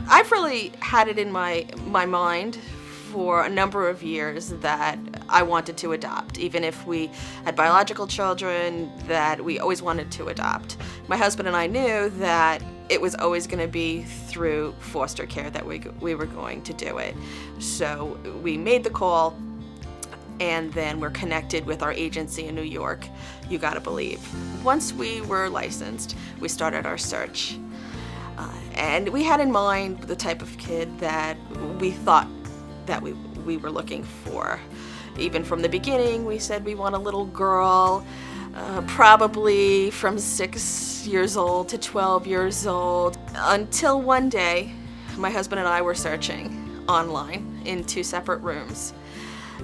I've really had it in my mind for a number of years that I wanted to adopt, even if we had biological children, that we always wanted to adopt. My husband and I knew that it was always going to be through foster care that we were going to do it. So we made the call, and then we're connected with our agency in New York, You Gotta Believe. Once we were licensed, we started our search. And we had in mind the type of kid that we thought that we were looking for. Even from the beginning, we said we want a little girl, probably from 6 years old to 12 years old, until one day my husband and I were searching online in 2 separate rooms.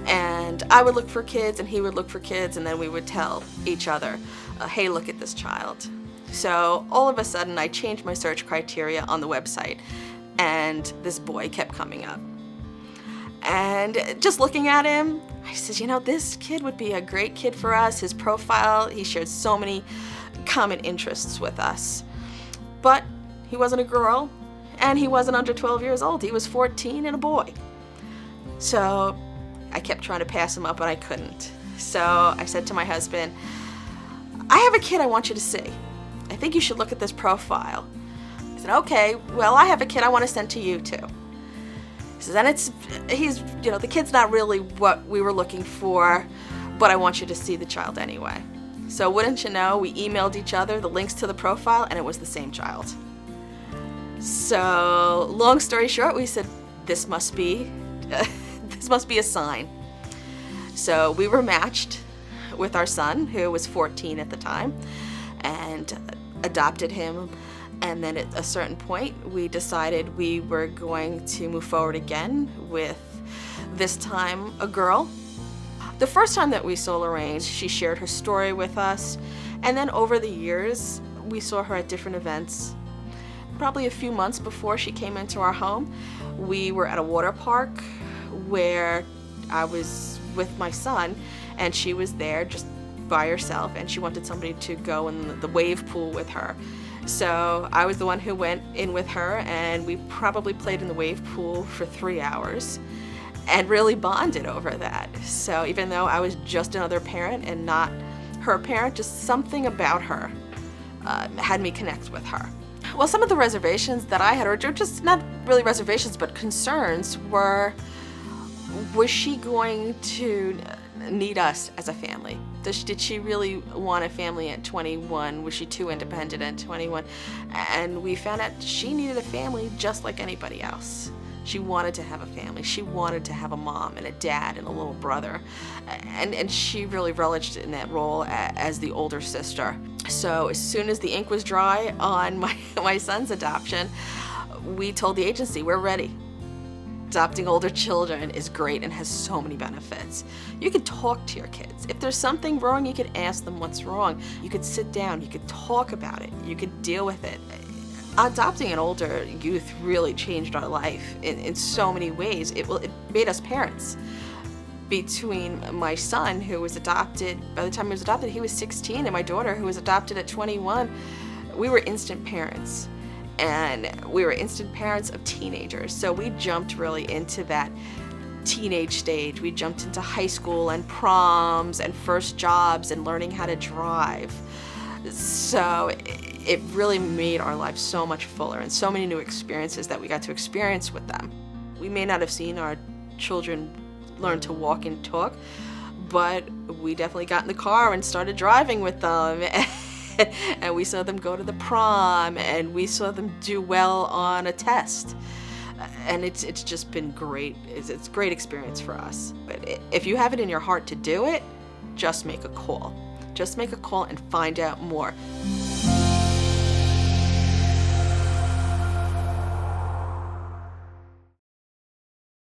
And I would look for kids and he would look for kids, and then we would tell each other, hey, look at this child. So all of a sudden I changed my search criteria on the website, and this boy kept coming up. And just looking at him, I said, you know, this kid would be a great kid for us. His profile, he shared so many common interests with us. But he wasn't a girl, and he wasn't under 12 years old. He was 14 and a boy. So I kept trying to pass him up, but I couldn't. So I said to my husband, I have a kid I want you to see. I think you should look at this profile. He said, okay, well, I have a kid I want to send to you too. He says, and the kid's not really what we were looking for, but I want you to see the child anyway. So wouldn't you know, we emailed each other the links to the profile, and it was the same child. So long story short, we said, this must be a sign. So we were matched with our son, who was 14 at the time, and adopted him. And then at a certain point, we decided we were going to move forward again with, this time, a girl. The first time that we saw Lorraine, she shared her story with us, and then over the years, we saw her at different events. Probably a few months before she came into our home, we were at a water park where I was with my son, and she was there just by herself, and she wanted somebody to go in the wave pool with her. So I was the one who went in with her, and we probably played in the wave pool for 3 hours and really bonded over that. So even though I was just another parent and not her parent, just something about her had me connect with her. Well, some of the reservations that I had, or just not really reservations, but concerns were, was she going to need us as a family? Did she really want a family at 21? Was she too independent at 21? And we found out she needed a family just like anybody else. She wanted to have a family. She wanted to have a mom and a dad and a little brother. And she really relished in that role as the older sister. So as soon as the ink was dry on my son's adoption, we told the agency, we're ready. Adopting older children is great and has so many benefits. You can talk to your kids. If there's something wrong, you can ask them what's wrong. You could sit down, you could talk about it, you could deal with it. Adopting an older youth really changed our life in so many ways. It made us parents. Between my son, who was adopted, by the time he was adopted, he was 16, and my daughter, who was adopted at 21, we were instant parents. And we were instant parents of teenagers. So we jumped really into that teenage stage. We jumped into high school and proms and first jobs and learning how to drive. So it really made our lives so much fuller, and so many new experiences that we got to experience with them. We may not have seen our children learn to walk and talk, but we definitely got in the car and started driving with them. And we saw them go to the prom, and we saw them do well on a test. And it's just been great. It's a great experience for us. But if you have it in your heart to do it, just make a call. Just make a call and find out more.